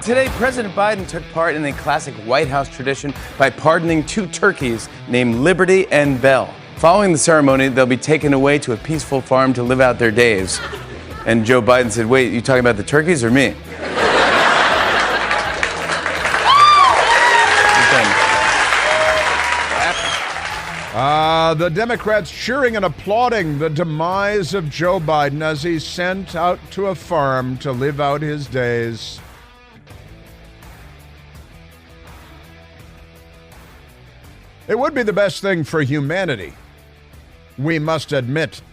Today, President Biden took part in a classic White House tradition by pardoning 2 turkeys named Liberty and Bell. Following the ceremony, they'll be taken away to a peaceful farm to live out their days. And Joe Biden said, "Wait, you talking about the turkeys or me?" The Democrats cheering and applauding the demise of Joe Biden as he's sent out to a farm to live out his days. It would be the best thing for humanity, we must admit.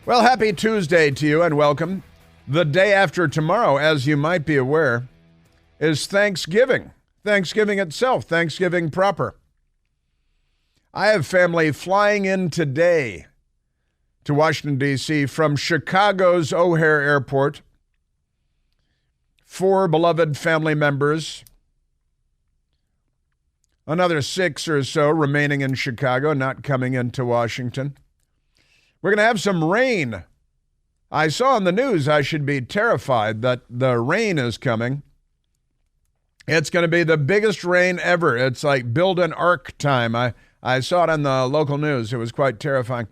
Well, happy Tuesday to you and welcome. The day after tomorrow, as you might be aware, is Thanksgiving. Thanksgiving itself, Thanksgiving proper. I have family flying in today to Washington, D.C. from Chicago's O'Hare Airport. 4 beloved family members. Another 6 or so remaining in Chicago, not coming into Washington. We're going to have some rain. I saw on the news I should be terrified that the rain is coming. It's going to be the biggest rain ever. It's like build an ark time. I saw it on the local news. It was quite terrifying.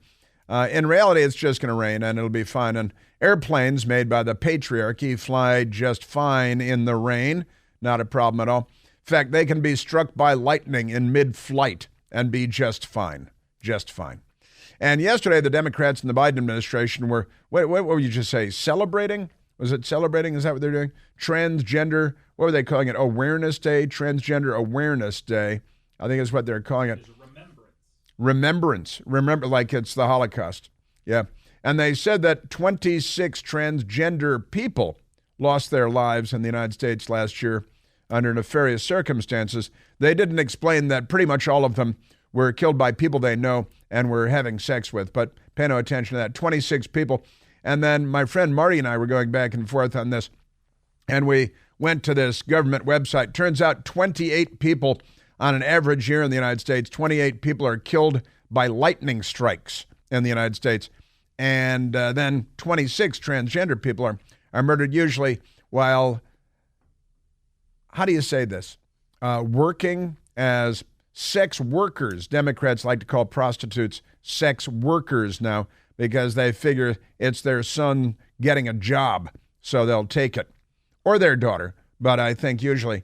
In reality, it's just going to rain and it'll be fine. And airplanes made by the patriarchy fly just fine in the rain. Not a problem at all. In fact, they can be struck by lightning in mid-flight and be just fine. Just fine. And yesterday, the Democrats and the Biden administration were, what would you just say, celebrating? Was it celebrating? Is that what they're doing? Transgender, what were they calling it? Awareness Day? Transgender Awareness Day. I think is what they're calling it. Remembrance. Remember, like it's the Holocaust. Yeah. And they said that 26 transgender people lost their lives in the United States last year under nefarious circumstances. They didn't explain that pretty much all of them were killed by people they know and were having sex with, but pay no attention to that. 26 people. And then my friend Marty and I were going back and forth on this, and we went to this government website. Turns out 28 people on an average year in the United States, 28 people are killed by lightning strikes in the United States. And then 26 transgender people are murdered usually while, how do you say this? Working as sex workers. Democrats like to call prostitutes sex workers now because they figure it's their son getting a job, so they'll take it. Or their daughter. But I think usually,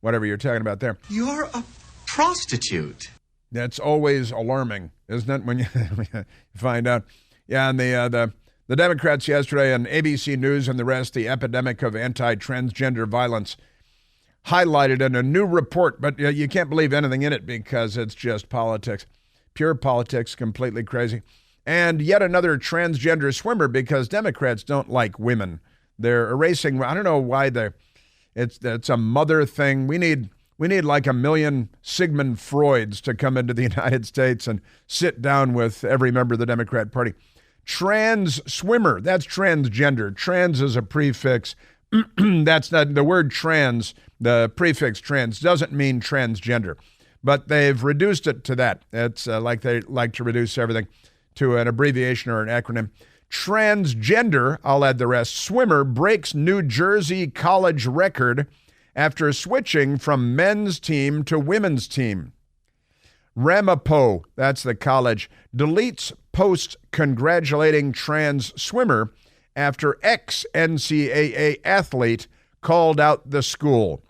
whatever you're talking about there. You're a prostitute. That's always alarming, isn't it, when you find out? Yeah, and the Democrats yesterday and ABC News and the rest, the epidemic of anti-transgender violence highlighted in a new report, but you can't believe anything in it because it's just politics. Pure politics, completely crazy. And yet another transgender swimmer because Democrats don't like women. They're erasing, I don't know why it's a mother thing. We need like 1 million Sigmund Freuds to come into the United States and sit down with every member of the Democrat Party. Trans swimmer, that's transgender. Trans is a prefix. That's not the word trans, the prefix trans doesn't mean transgender, but they've reduced it to that. It's like they like to reduce everything to an abbreviation or an acronym. Transgender, I'll add the rest, swimmer breaks New Jersey college record after switching from men's team to women's team. Ramapo, that's the college, deletes post congratulating trans swimmer after ex-NCAA athlete called out the school.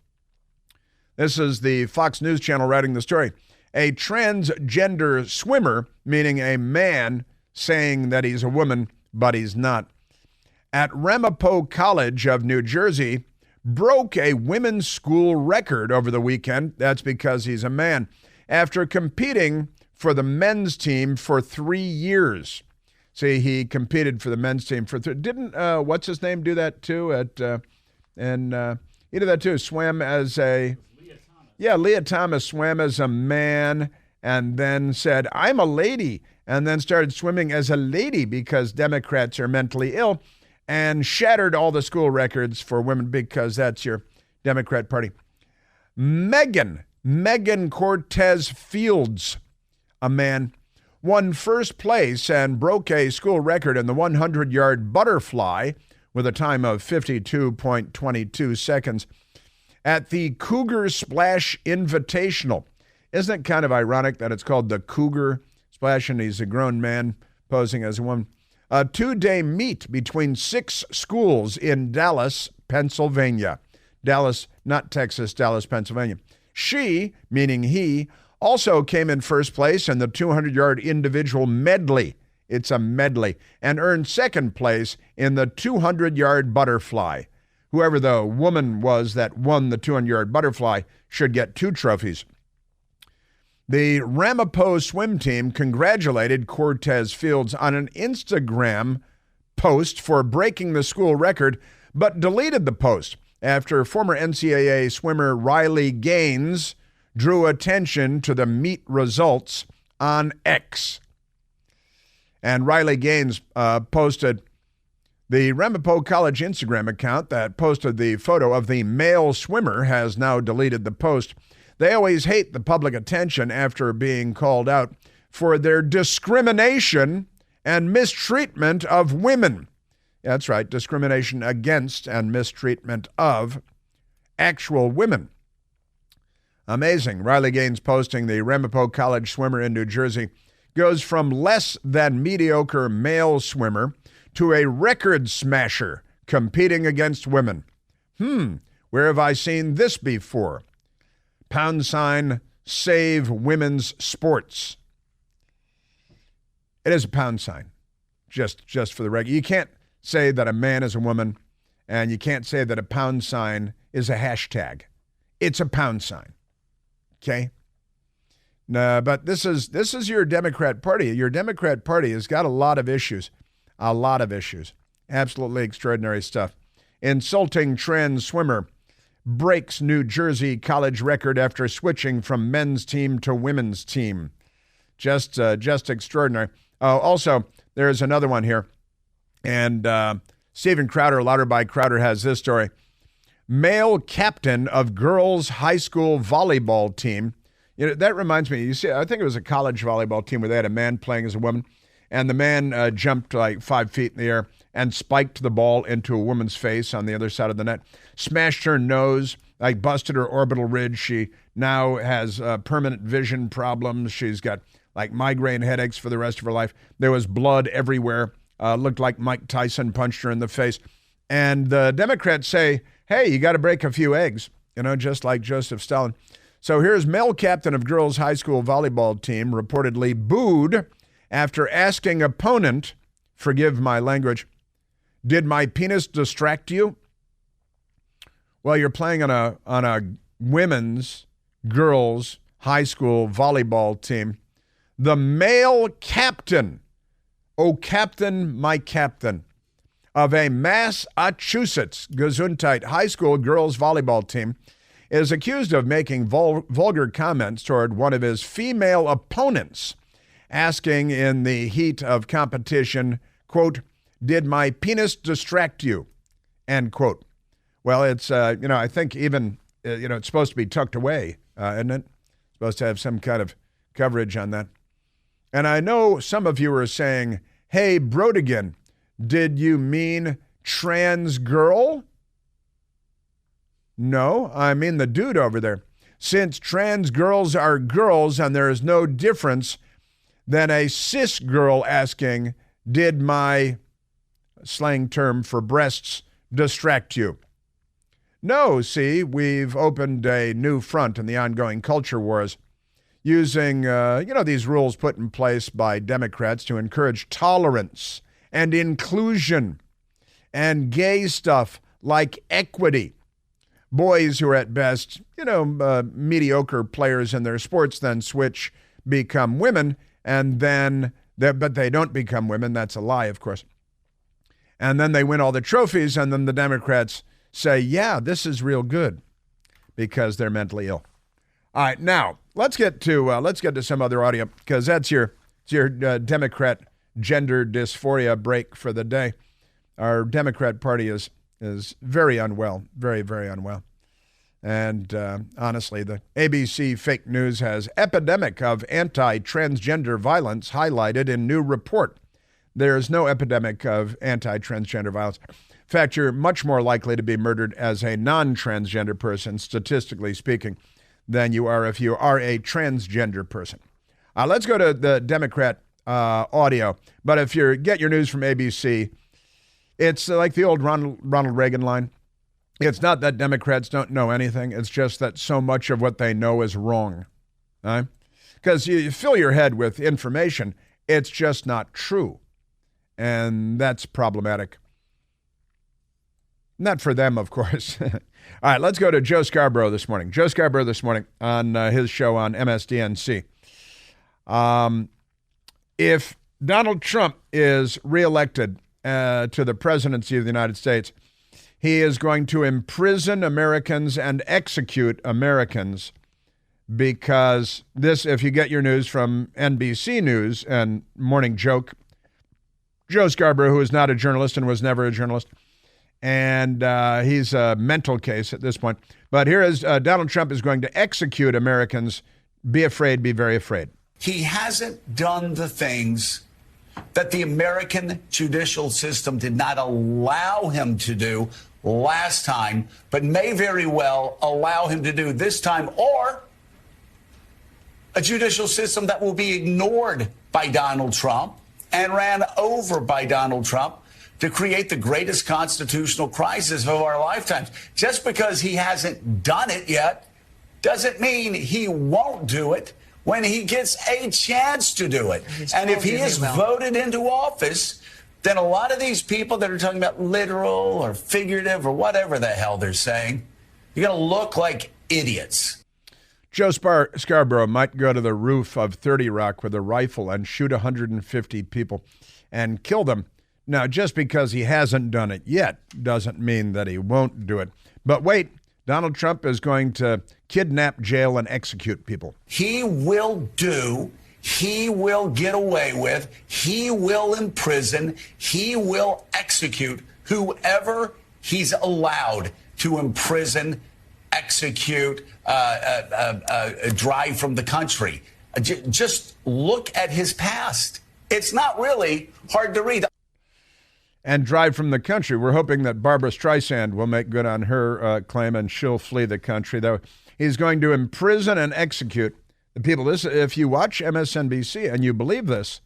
This is the Fox News Channel writing the story. A transgender swimmer, meaning a man saying that he's a woman, but he's not, at Ramapo College of New Jersey, broke a women's school record over the weekend. That's because he's a man. After competing for the men's team for 3 years. See, he competed for the men's team for didn't what's his name do that too? He did that too. Swam as a Leah Thomas swam as a man and then said, "I'm a lady," and then started swimming as a lady because Democrats are mentally ill, and shattered all the school records for women because that's your Democrat Party. Megan Cortez Fields, a man, won first place and broke a school record in the 100-yard butterfly with a time of 52.22 seconds at the Cougar Splash Invitational. Isn't it kind of ironic that it's called the Cougar Splash and he's a grown man posing as a woman? A 2-day meet between 6 schools in Dallas, Pennsylvania. Dallas, not Texas, Dallas, Pennsylvania. She, meaning he, also came in first place in the 200-yard individual medley. It's a medley. And earned second place in the 200-yard butterfly. Whoever the woman was that won the 200-yard butterfly should get 2 trophies. The Ramapo swim team congratulated Cortez Fields on an Instagram post for breaking the school record, but deleted the post after former NCAA swimmer Riley Gaines drew attention to the meet results on X. And Riley Gaines posted the Ramapo College Instagram account that posted the photo of the male swimmer has now deleted the post. They always hate the public attention after being called out for their discrimination and mistreatment of women. That's right, discrimination against and mistreatment of actual women. Amazing. Riley Gaines posting the Ramapo College swimmer in New Jersey goes from less than mediocre male swimmer to a record smasher competing against women. Where have I seen this before? # save women's sports. It is a #, just for the record. You can't say that a man is a woman, and you can't say that a # is a hashtag. It's a #. Okay? No, but this is your Democrat Party. Your Democrat Party has got a lot of issues. A lot of issues. Absolutely extraordinary stuff. Insulting trans swimmer breaks New Jersey college record after switching from men's team to women's team. Just extraordinary. Also, there's another one here. And Stephen Crowder, louder by Crowder, has this story. Male captain of girls' high school volleyball team. You know, that reminds me, you see, I think it was a college volleyball team where they had a man playing as a woman, and the man jumped like 5 feet in the air and spiked the ball into a woman's face on the other side of the net, smashed her nose, like busted her orbital ridge. She now has permanent vision problems. She's got like migraine headaches for the rest of her life. There was blood everywhere. Looked like Mike Tyson punched her in the face. And the Democrats say, hey, you got to break a few eggs, just like Joseph Stalin. So here's male captain of girls' high school volleyball team reportedly booed after asking opponent, forgive my language, did my penis distract you? Well, you're playing on a women's, girls' high school volleyball team. The male captain, oh captain, my captain, of a Massachusetts Gesundheit high school girls volleyball team is accused of making vulgar comments toward one of his female opponents, asking in the heat of competition, quote, did my penis distract you, end quote. Well, it's, I think even, it's supposed to be tucked away, isn't it? Supposed to have some kind of coverage on that. And I know some of you are saying, hey, Brodigan, did you mean trans girl? No, I mean the dude over there. Since trans girls are girls and there is no difference than a cis girl asking, did my slang term for breasts distract you? No, see, we've opened a new front in the ongoing culture wars using, these rules put in place by Democrats to encourage tolerance and inclusion and gay stuff like equity. Boys who are at best, mediocre players in their sports then switch, become women, and then, but they don't become women. That's a lie, of course. And then they win all the trophies, and then the Democrats say, yeah, this is real good because they're mentally ill. All right, now let's get to some other audio because that's your Democrat gender dysphoria break for the day. Our Democrat Party is very unwell, very, very unwell. And honestly, the ABC fake news has epidemic of anti-transgender violence highlighted in new report. There's no epidemic of anti-transgender violence. In fact, you're much more likely to be murdered as a non-transgender person, statistically speaking, than you are if you are a transgender person. Let's go to the Democrat audio. But if you get your news from ABC, it's like the old Ronald Reagan line. It's not that Democrats don't know anything. It's just that so much of what they know is wrong. Right? Because you fill your head with information, it's just not true. And that's problematic. Not for them, of course. All right, let's go to Joe Scarborough this morning. Joe Scarborough this morning on his show on MSDNC. If Donald Trump is reelected to the presidency of the United States, he is going to imprison Americans and execute Americans because this, if you get your news from NBC News and Morning Joke, Joe Scarborough, who is not a journalist and was never a journalist, and he's a mental case at this point. But here is Donald Trump is going to execute Americans. Be afraid, be very afraid. He hasn't done the things that the American judicial system did not allow him to do last time, but may very well allow him to do this time, or a judicial system that will be ignored by Donald Trump and ran over by Donald Trump to create the greatest constitutional crisis of our lifetimes. Just because he hasn't done it yet doesn't mean he won't do it when he gets a chance to do it. And if he is voted into office, then a lot of these people that are talking about literal or figurative or whatever the hell they're saying, you're going to look like idiots. Joe Scarborough might go to the roof of 30 Rock with a rifle and shoot 150 people and kill them. Now, just because he hasn't done it yet doesn't mean that he won't do it. But wait, Donald Trump is going to kidnap, jail, and execute people. He will do, he will get away with, he will imprison, he will execute whoever he's allowed to imprison, execute, drive from the country. Just look at his past. It's not really hard to read. And drive from the country. We're hoping that Barbara Streisand will make good on her claim and she'll flee the country. Though he's going to imprison and execute the people. This, if you watch MSNBC and you believe this,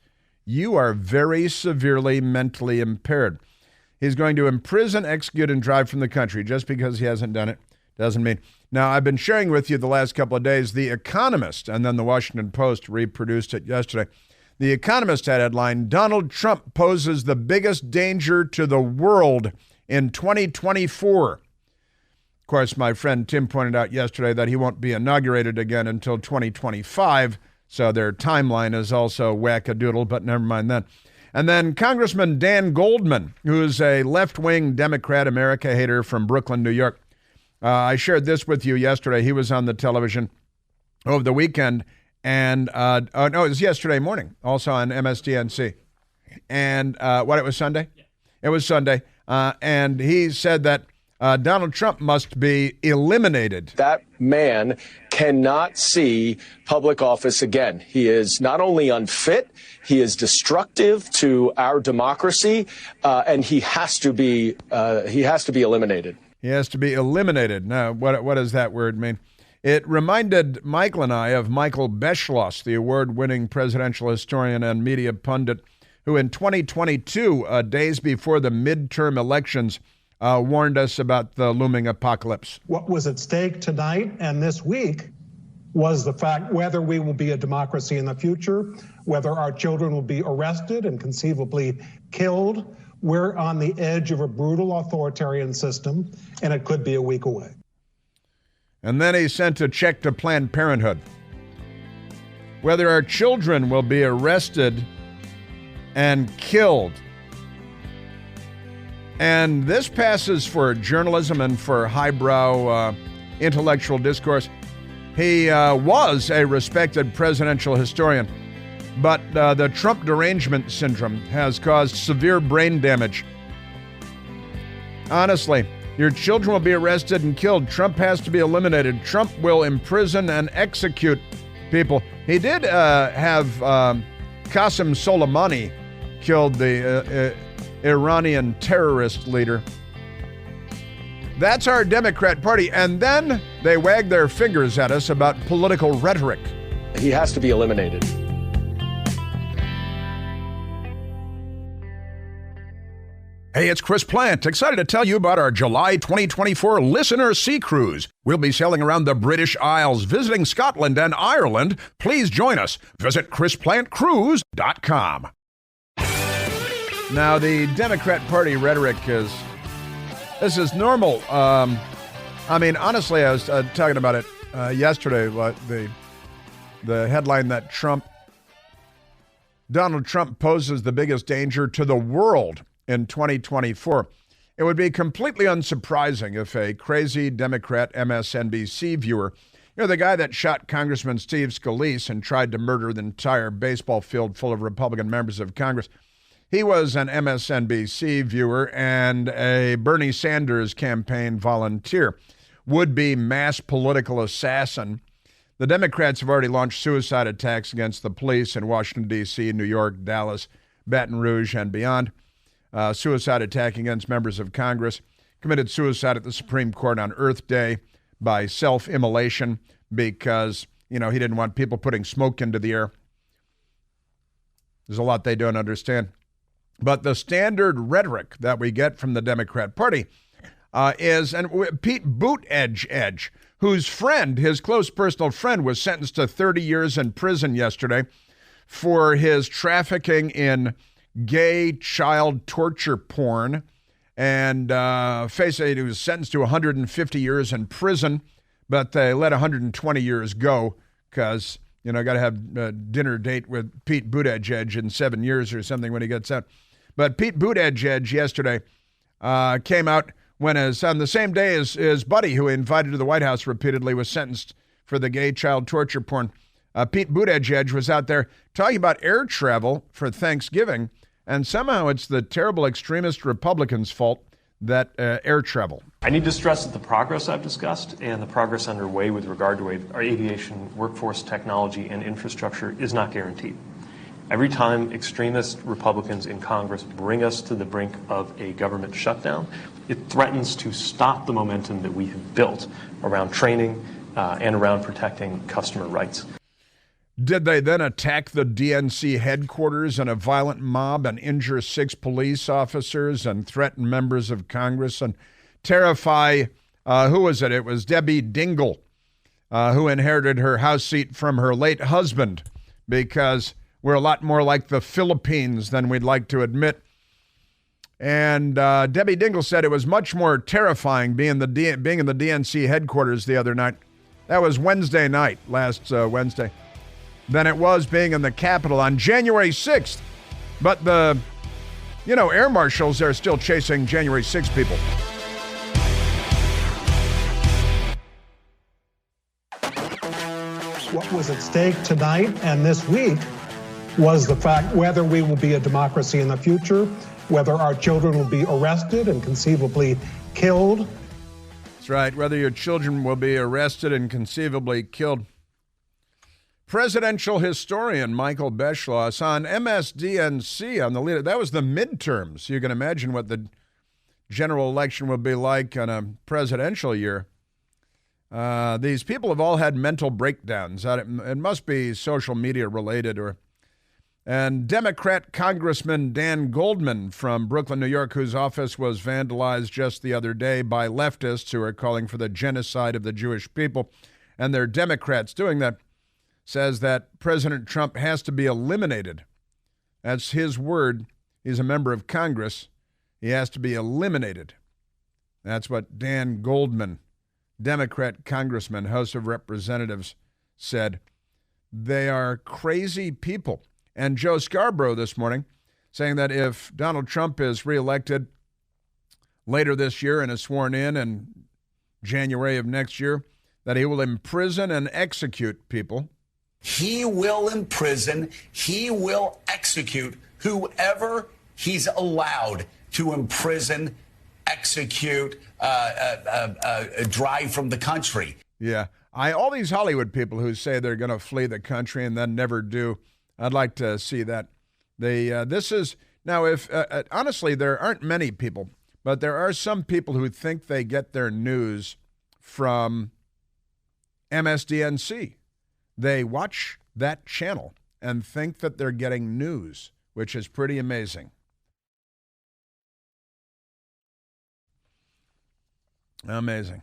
you are very severely mentally impaired. He's going to imprison, execute, and drive from the country. Just because he hasn't done it doesn't mean. Now, I've been sharing with you the last couple of days, The Economist, and then the Washington Post reproduced it yesterday. The Economist had a headline, Donald Trump poses the biggest danger to the world in 2024. Of course, my friend Tim pointed out yesterday that he won't be inaugurated again until 2025, so their timeline is also wackadoodle, but never mind that. And then Congressman Dan Goldman, who's a left-wing Democrat America hater from Brooklyn, New York. I shared this with you yesterday. He was on the television over the weekend. And, it was yesterday morning, also on MSDNC. And it was Sunday? Yeah. It was Sunday. And he said that Donald Trump must be eliminated. That man cannot see public office again. He is not only unfit, he is destructive to our democracy, and he has to be eliminated. He has to be eliminated. Now, what does that word mean? It reminded Michael and I of Michael Beschloss, the award-winning presidential historian and media pundit, who in 2022, days before the midterm elections, warned us about the looming apocalypse. What was at stake tonight and this week was the fact whether we will be a democracy in the future, whether our children will be arrested and conceivably killed. We're on the edge of a brutal authoritarian system, and it could be a week away. And then he sent a check to Planned Parenthood. Whether our children will be arrested and killed. And this passes for journalism and for highbrow intellectual discourse. He was a respected presidential historian, but the Trump derangement syndrome has caused severe brain damage. Honestly, your children will be arrested and killed. Trump has to be eliminated. Trump will imprison and execute people. He did have Qasem Soleimani killed the Iranian terrorist leader. That's our Democrat Party. And then they wag their fingers at us about political rhetoric. He has to be eliminated. Hey, it's Chris Plant. Excited to tell you about our July 2024 Listener Sea Cruise. We'll be sailing around the British Isles, visiting Scotland and Ireland. Please join us. Visit ChrisPlantCruise.com. Now, the Democrat Party rhetoric this is normal. I mean, honestly, I was talking about it yesterday, the headline that Donald Trump poses the biggest danger to the world in 2024. It would be completely unsurprising if a crazy Democrat MSNBC viewer, the guy that shot Congressman Steve Scalise and tried to murder the entire baseball field full of Republican members of Congress, he was an MSNBC viewer and a Bernie Sanders campaign volunteer, would-be mass political assassin. The Democrats have already launched suicide attacks against the police in Washington, D.C., New York, Dallas, Baton Rouge, and beyond. Suicide attack against members of Congress, committed suicide at the Supreme Court on Earth Day by self-immolation because, he didn't want people putting smoke into the air. There's a lot they don't understand. But the standard rhetoric that we get from the Democrat Party is, and Pete Buttigieg, whose friend, his close personal friend, was sentenced to 30 years in prison yesterday for his trafficking in gay child torture porn, and he was sentenced to 150 years in prison, but they let 120 years go because, got to have a dinner date with Pete Buttigieg in 7 years or something when he gets out. But Pete Buttigieg yesterday came out on the same day as his buddy, who he invited to the White House repeatedly, was sentenced for the gay child torture porn. Pete Buttigieg was out there talking about air travel for Thanksgiving, and somehow it's the terrible extremist Republicans' fault that air travel. I need to stress that the progress I've discussed and the progress underway with regard to our aviation workforce, technology, and infrastructure is not guaranteed. Every time extremist Republicans in Congress bring us to the brink of a government shutdown, it threatens to stop the momentum that we have built around training and around protecting customer rights. Did they then attack the DNC headquarters in a violent mob and injure 6 police officers and threaten members of Congress and terrify, who was it? It was Debbie Dingell, who inherited her House seat from her late husband, because we're a lot more like the Philippines than we'd like to admit. And Debbie Dingell said it was much more terrifying being in the DNC headquarters the other night. That was Wednesday night, last Wednesday, than it was being in the Capitol on January 6th. But the, air marshals are still chasing January 6th people. What was at stake tonight and this week was the fact whether we will be a democracy in the future, whether our children will be arrested and conceivably killed. That's right, whether your children will be arrested and conceivably killed. Presidential historian Michael Beschloss on MSDNC on the leader. That was the midterms. You can imagine what the general election will be like on a presidential year. These people have all had mental breakdowns. It must be social media related. And Democrat Congressman Dan Goldman from Brooklyn, New York, whose office was vandalized just the other day by leftists who are calling for the genocide of the Jewish people, and they're Democrats doing that, says that President Trump has to be eliminated. That's his word. He's a member of Congress. He has to be eliminated. That's what Dan Goldman, Democrat congressman, House of Representatives, said. They are crazy people. And Joe Scarborough this morning saying that if Donald Trump is reelected later this year and is sworn in January of next year, that he will imprison and execute people. He will imprison, he will execute whoever he's allowed to imprison, execute, drive from the country. Yeah. All these Hollywood people who say they're going to flee the country and then never do, I'd like to see that. This is Now, if honestly, there aren't many people, but there are some people who think they get their news from MSDNC. They watch that channel and think that they're getting news, which is pretty amazing. Amazing.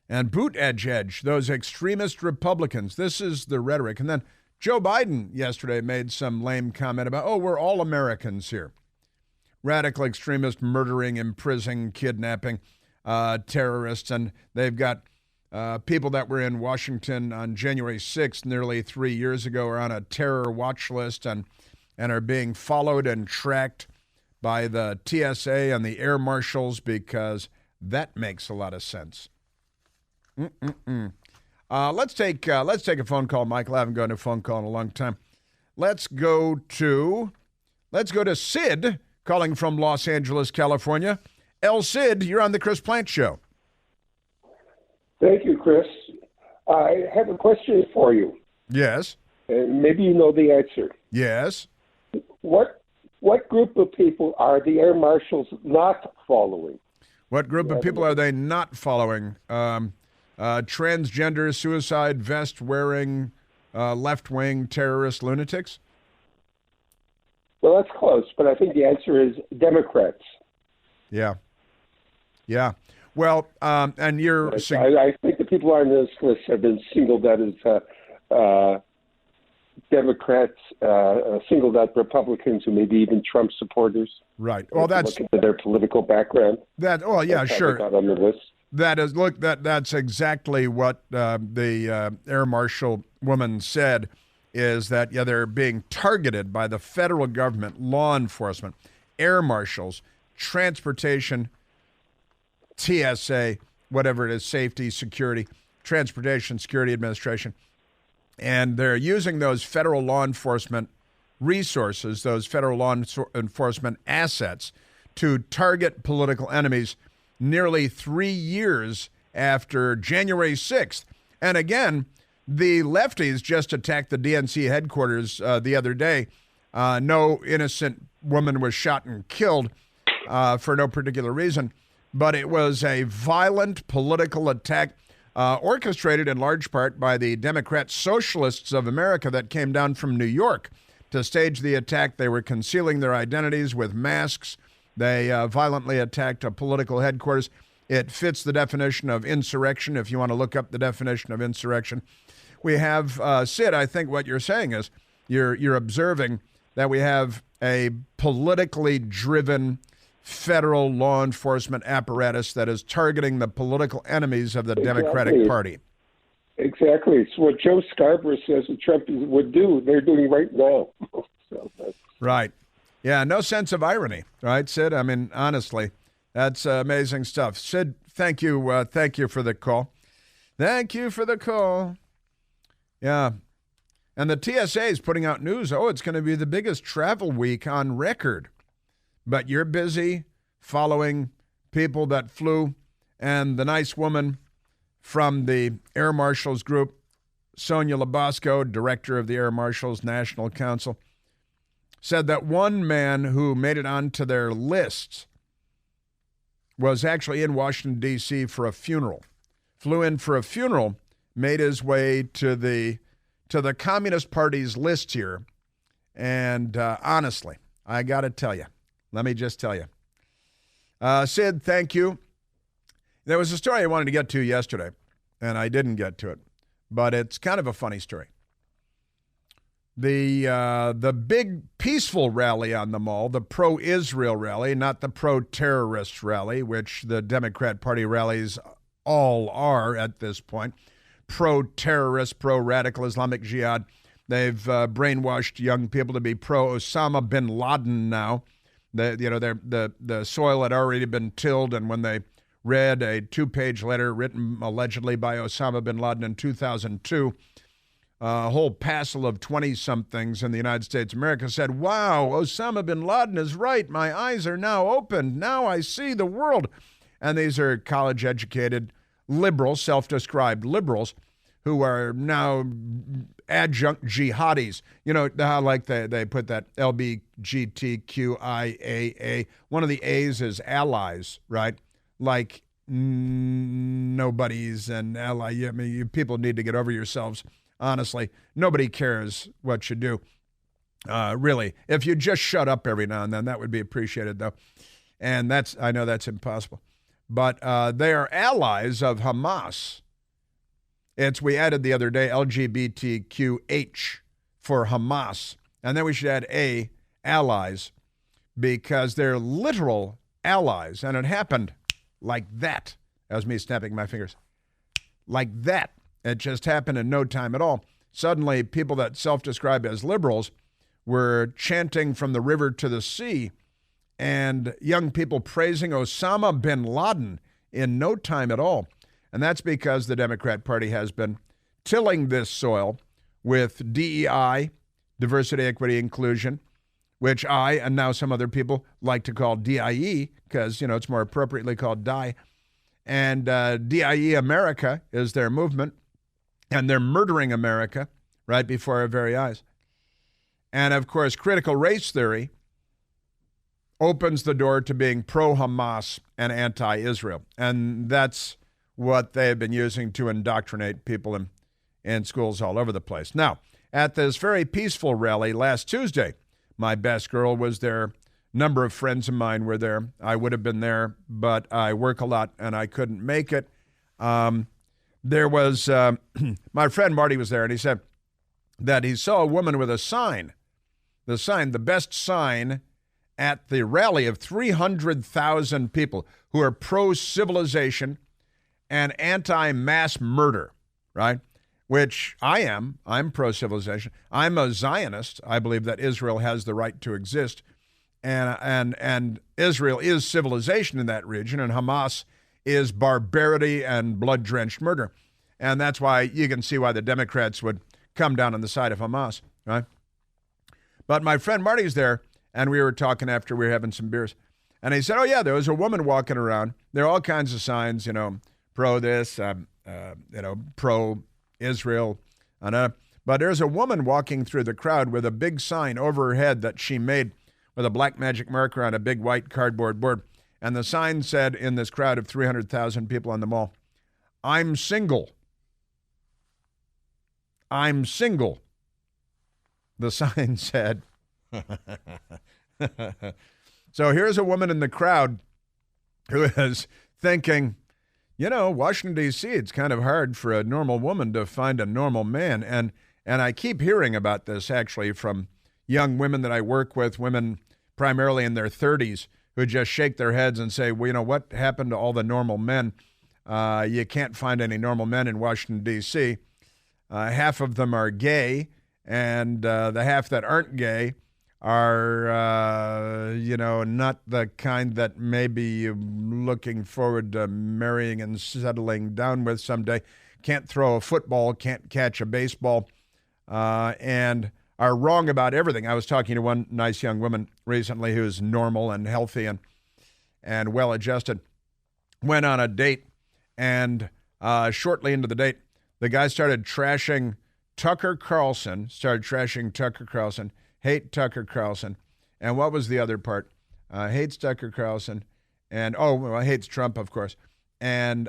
And boot edge, those extremist Republicans. This is the rhetoric. And then Joe Biden yesterday made some lame comment about, oh, we're all Americans here. Radical extremist murdering, imprisoning, kidnapping terrorists. And they've got people that were in Washington on January 6th, nearly 3 years ago, are on a terror watch list and are being followed and tracked by the TSA and the air marshals because that makes a lot of sense. Let's take a phone call, Michael. I haven't gotten a phone call in a long time. Let's go to Sid calling from Los Angeles, California. Sid, you're on the Chris Plant Show. Thank you, Chris. I have a question for you. Yes. And maybe you know the answer. Yes. What group of people are the air marshals not following? What group of people are they not following? Transgender, suicide vest wearing, left-wing terrorist lunatics? Well, that's close, but I think the answer is Democrats. Yeah. Well, and you're... I think the people on this list have been singled out as Democrats, singled out Republicans, and maybe even Trump supporters. Right. Well, that's... Look at their political background. Sure. Got on the list. That's exactly what the air marshal woman said, is that, they're being targeted by the federal government, law enforcement, air marshals, transportation, TSA, whatever it is, safety, security, Transportation Security Administration. And they're using those federal law enforcement resources, those federal law enforcement assets, to target political enemies nearly 3 years after January 6th. And again, the lefties just attacked the DNC headquarters the other day. No innocent woman was shot and killed for no particular reason, but it was a violent political attack orchestrated in large part by the Democrat Socialists of America that came down from New York to stage the attack. They were concealing their identities with masks. They violently attacked a political headquarters. It fits the definition of insurrection, if you want to look up the definition of insurrection. We have, Sid, I think what you're saying is you're observing that we have a politically driven federal law enforcement apparatus that is targeting the political enemies of the Democratic Party. Exactly. It's what Joe Scarborough says that Trump would do. They're doing right now. Right. Yeah, no sense of irony, right, Sid? I mean, honestly, that's amazing stuff. Sid, thank you. Thank you for the call. Thank you for the call. Yeah. And the TSA is putting out news. Oh, it's going to be the biggest travel week on record. But you're busy following people that flew. And the nice woman from the Air Marshals Group, Sonia Labasco, director of the Air Marshals National Council, said that one man who made it onto their list was actually in Washington, D.C. for a funeral. Flew in for a funeral, made his way to the Communist Party's list here. And honestly, I got to tell you, let me just tell you. Sid, thank you. There was a story I wanted to get to yesterday, and I didn't get to it, but it's kind of a funny story. The big peaceful rally on the Mall, the pro-Israel rally, not the pro-terrorist rally, which the Democrat Party rallies all are at this point, pro-terrorist, pro-radical Islamic Jihad. They've brainwashed young people to be pro-Osama bin Laden now. The soil had already been tilled, and when they read a 2-page letter written allegedly by Osama bin Laden in 2002, a whole passel of 20-somethings in the United States of America said, wow, Osama bin Laden is right. My eyes are now opened. Now I see the world. And these are college-educated liberals, self-described liberals, who are now adjunct jihadis. You know how like they put that LBGTQIAA. One of the A's is allies, right? Like nobodies and ally. I mean, you people need to get over yourselves. Honestly, nobody cares what you do. Really, if you just shut up every now and then, that would be appreciated, though. And I know that's impossible. But they are allies of Hamas. We added the other day LGBTQH for Hamas. And then we should add A, allies, because they're literal allies. And it happened like that. That was me snapping my fingers. Like that. It just happened in no time at all. Suddenly, people that self-describe as liberals were chanting from the river to the sea, and young people praising Osama bin Laden in no time at all. And that's because the Democrat Party has been tilling this soil with DEI, diversity, equity, inclusion, which I and now some other people like to call DIE because, it's more appropriately called DIE. And DIE America is their movement, and they're murdering America right before our very eyes. And, of course, critical race theory opens the door to being pro-Hamas and anti-Israel. And that's what they have been using to indoctrinate people in schools all over the place. Now, at this very peaceful rally last Tuesday, my best girl was there. A number of friends of mine were there. I would have been there, but I work a lot and I couldn't make it. There was, my friend Marty was there, and he said that he saw a woman with a sign. The best sign at the rally of 300,000 people who are pro-civilization and anti-mass murder, right? Which I am. I'm pro-civilization. I'm a Zionist. I believe that Israel has the right to exist. And Israel is civilization in that region, and Hamas is barbarity and blood-drenched murder. And that's why you can see why the Democrats would come down on the side of Hamas, right? But my friend Marty's there, and we were talking after we were having some beers. And he said, oh, yeah, there was a woman walking around. There are all kinds of signs, pro this, pro Israel. But there's a woman walking through the crowd with a big sign over her head that she made with a black magic marker on a big white cardboard board. And the sign said in this crowd of 300,000 people on the mall, I'm single. I'm single. The sign said. So here's a woman in the crowd who is thinking, Washington, D.C., it's kind of hard for a normal woman to find a normal man. And I keep hearing about this, actually, from young women that I work with, women primarily in their 30s, who just shake their heads and say, well, what happened to all the normal men? You can't find any normal men in Washington, D.C. Half of them are gay, and the half that aren't gay are, not the kind that maybe you're looking forward to marrying and settling down with someday. Can't throw a football, can't catch a baseball, and are wrong about everything. I was talking to one nice young woman recently who's normal and healthy and well-adjusted. Went on a date, and shortly into the date, the guy started trashing Tucker Carlson, hate Tucker Carlson. And what was the other part? Hates Tucker Carlson. And, hates Trump, of course. And,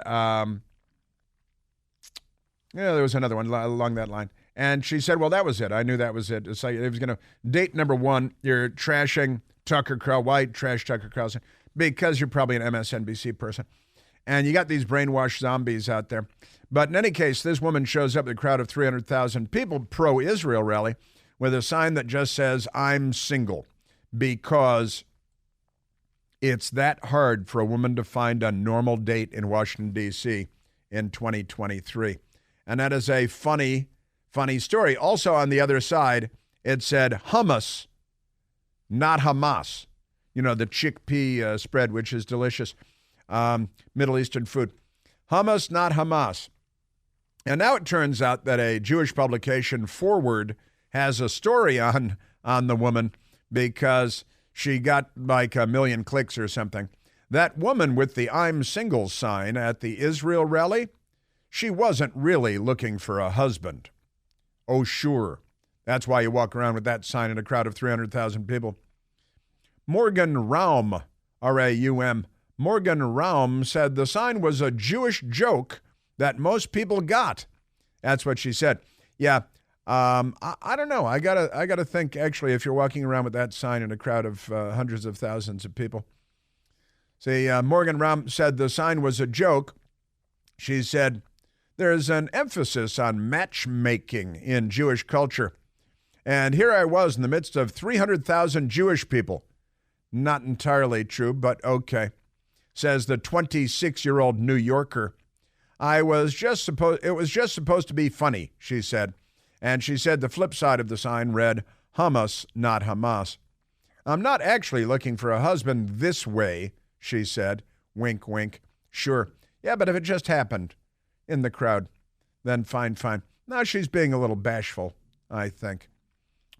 there was another one along that line. And she said, well, that was it. I knew that was it. It's like it was going to, date number one, you're trashing Tucker Carlson. Why trash Tucker Carlson? Because you're probably an MSNBC person. And you got these brainwashed zombies out there. But in any case, this woman shows up at a crowd of 300,000 people, pro-Israel rally, with a sign that just says, I'm single, because it's that hard for a woman to find a normal date in Washington, D.C. in 2023. And that is a funny story. Also on the other side, it said hummus, not Hamas. The chickpea spread, which is delicious. Middle Eastern food. Hummus, not Hamas. And now it turns out that a Jewish publication, Forward, has a story on the woman because she got like 1 million clicks or something. That woman with the I'm single sign at the Israel rally, she wasn't really looking for a husband. Oh, sure. That's why you walk around with that sign in a crowd of 300,000 people. Morgan Raum, R-A-U-M, Morgan Raum said the sign was a Jewish joke that most people got. That's what she said. Yeah, I don't know. I gotta think, actually, if you're walking around with that sign in a crowd of hundreds of thousands of people. See, Morgan Raum said the sign was a joke. She said, there's an emphasis on matchmaking in Jewish culture. And here I was in the midst of 300,000 Jewish people. Not entirely true, but okay. Says the 26-year-old New Yorker. It was just supposed to be funny, she said. And she said the flip side of the sign read, hummus, not Hamas. I'm not actually looking for a husband this way, she said. Wink, wink. Sure. Yeah, but if it just happened in the crowd, then fine. Now she's being a little bashful, I think.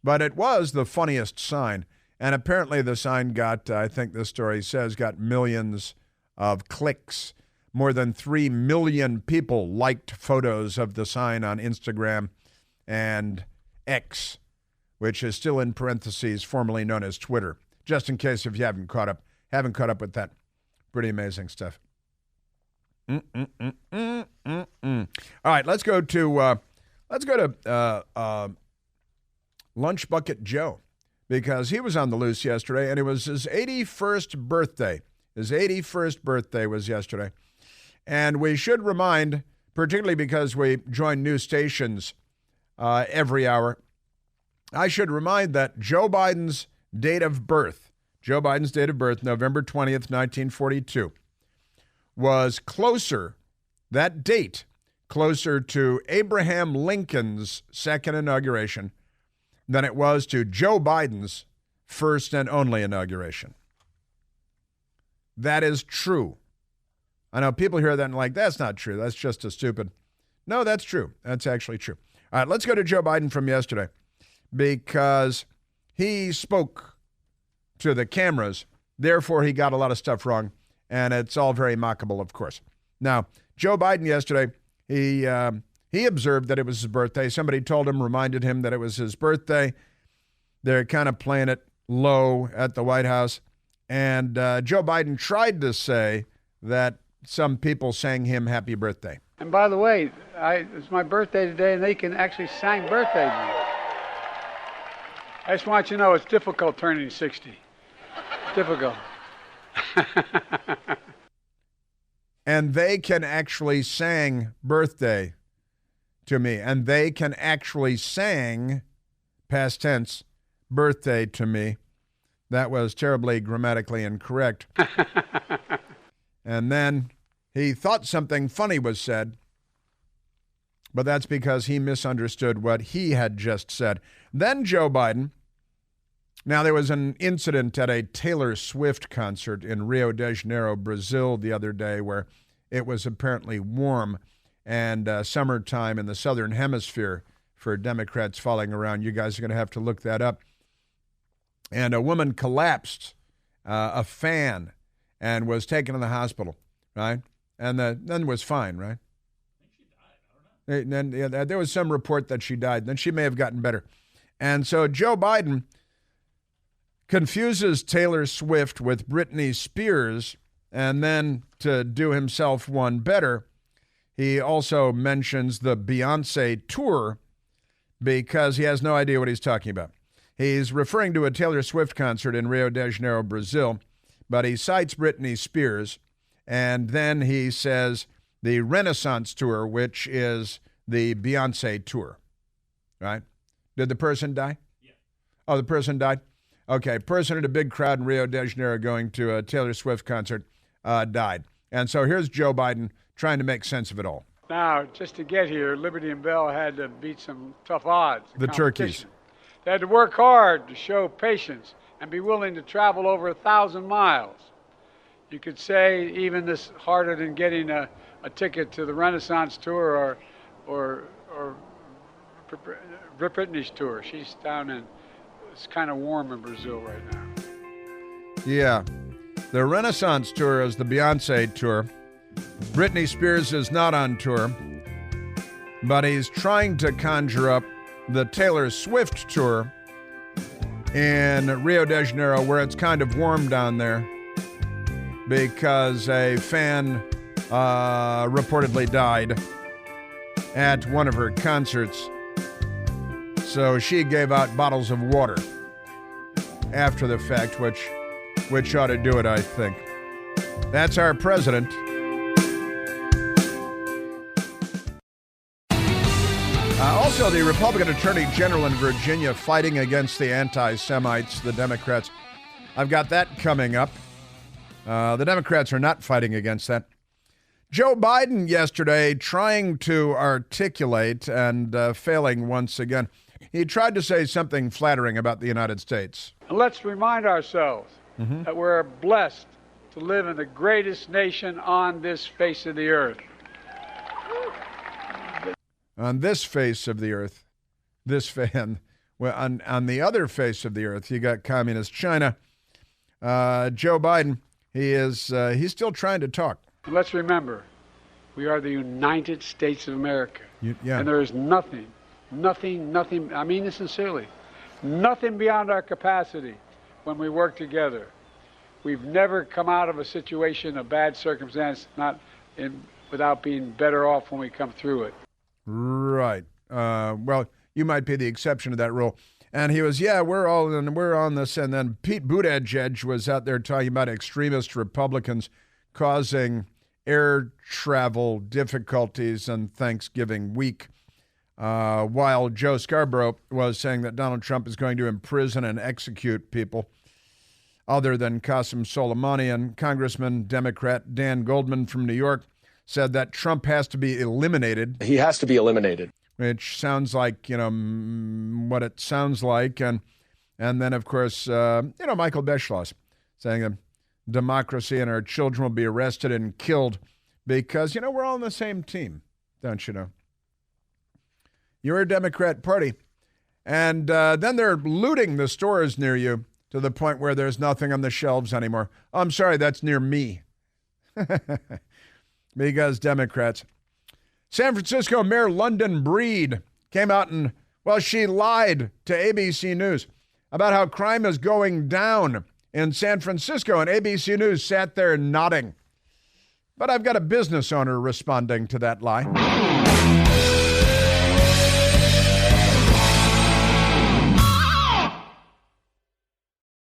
But it was the funniest sign. And apparently the sign got, I think the story says, got millions of clicks. More than 3 million people liked photos of the sign on Instagram and X, which is still in parentheses, formerly known as Twitter, just in case if you haven't caught up with that. Pretty amazing stuff. All right, let's go to Lunch Bucket Joe, because he was on the loose yesterday, and it was his 81st birthday. His 81st birthday was yesterday. And we should remind, particularly because we join new stations every hour, I should remind that Joe Biden's date of birth, November 20th, 1942, was closer to Abraham Lincoln's second inauguration than it was to Joe Biden's first and only inauguration. That is true. I know people hear that and like, that's not true. That's just a stupid. No, that's true. That's actually true. All right, let's go to Joe Biden from yesterday, because he spoke to the cameras. Therefore, he got a lot of stuff wrong, and it's all very mockable, of course. Now, Joe Biden yesterday, he observed that it was his birthday. Somebody reminded him that it was his birthday. They're kind of playing it low at the White House. And Joe Biden tried to say that some people sang him happy birthday. And by the way, it's my birthday today, and they can actually sing birthday to me. I just want you to know it's difficult turning 60. Difficult. And they can actually sing birthday to me. And they can actually sing, past tense, birthday to me. That was terribly grammatically incorrect. And then he thought something funny was said, but that's because he misunderstood what he had just said. Then Joe Biden, now there was an incident at a Taylor Swift concert in Rio de Janeiro, Brazil the other day, where it was apparently warm and summertime in the southern hemisphere for Democrats following around. You guys are going to have to look that up. And a woman collapsed, a fan, and was taken to the hospital, right? And then was fine, right? I think she died. I don't know. Then there was some report that she died. Then she may have gotten better. And so Joe Biden confuses Taylor Swift with Britney Spears, and then to do himself one better, he also mentions the Beyonce tour because he has no idea what he's talking about. He's referring to a Taylor Swift concert in Rio de Janeiro, Brazil, but he cites Britney Spears, and then he says the Renaissance tour, which is the Beyonce tour, right? Did the person die? Yeah. Oh, the person died? Okay, person in a big crowd in Rio de Janeiro going to a Taylor Swift concert died. And so here's Joe Biden trying to make sense of it all. Now, just to get here, Liberty and Bell had to beat some tough odds. The turkeys. They had to work hard to show patience and be willing to travel over 1,000 miles. You could say even this harder than getting a ticket to the Renaissance tour or Britney's tour. She's down in, it's kind of warm in Brazil right now. Yeah. The Renaissance tour is the Beyonce tour. Britney Spears is not on tour. but he's trying to conjure up the Taylor Swift tour in Rio de Janeiro, where it's kind of warm down there because a fan reportedly died at one of her concerts. So she gave out bottles of water after the fact, which ought to do it, I think. That's our president. Also, the Republican Attorney General in Virginia fighting against the anti-Semites, the Democrats. I've got that coming up. The Democrats are not fighting against that. Joe Biden yesterday trying to articulate and failing once again. He tried to say something flattering about the United States. Let's remind ourselves that we're blessed to live in the greatest nation on this face of the earth. On this face of the earth, on the other face of the earth, you got communist China. Joe Biden, he's still trying to talk. Let's remember, we are the United States of America. Yeah. And there is nothing, I mean this sincerely, nothing beyond our capacity when we work together. We've never come out of a situation, a bad circumstance, without being better off when we come through it. Right. Well, you might be the exception to that rule. And he was, we're on this. And then Pete Buttigieg was out there talking about extremist Republicans causing air travel difficulties on Thanksgiving week, while Joe Scarborough was saying that Donald Trump is going to imprison and execute people other than Qasem Soleimani. And Congressman Democrat Dan Goldman from New York said that Trump has to be eliminated. He has to be eliminated. Which sounds like, what it sounds like. And then, of course, Michael Beschloss saying that democracy and our children will be arrested and killed because, we're all on the same team, don't you know? You're a Democrat party. And then they're looting the stores near you to the point where there's nothing on the shelves anymore. Oh, I'm sorry, that's near me. Because Democrats. San Francisco Mayor London Breed came out and, she lied to ABC News about how crime is going down in San Francisco, and ABC News sat there nodding. But I've got a business owner responding to that lie.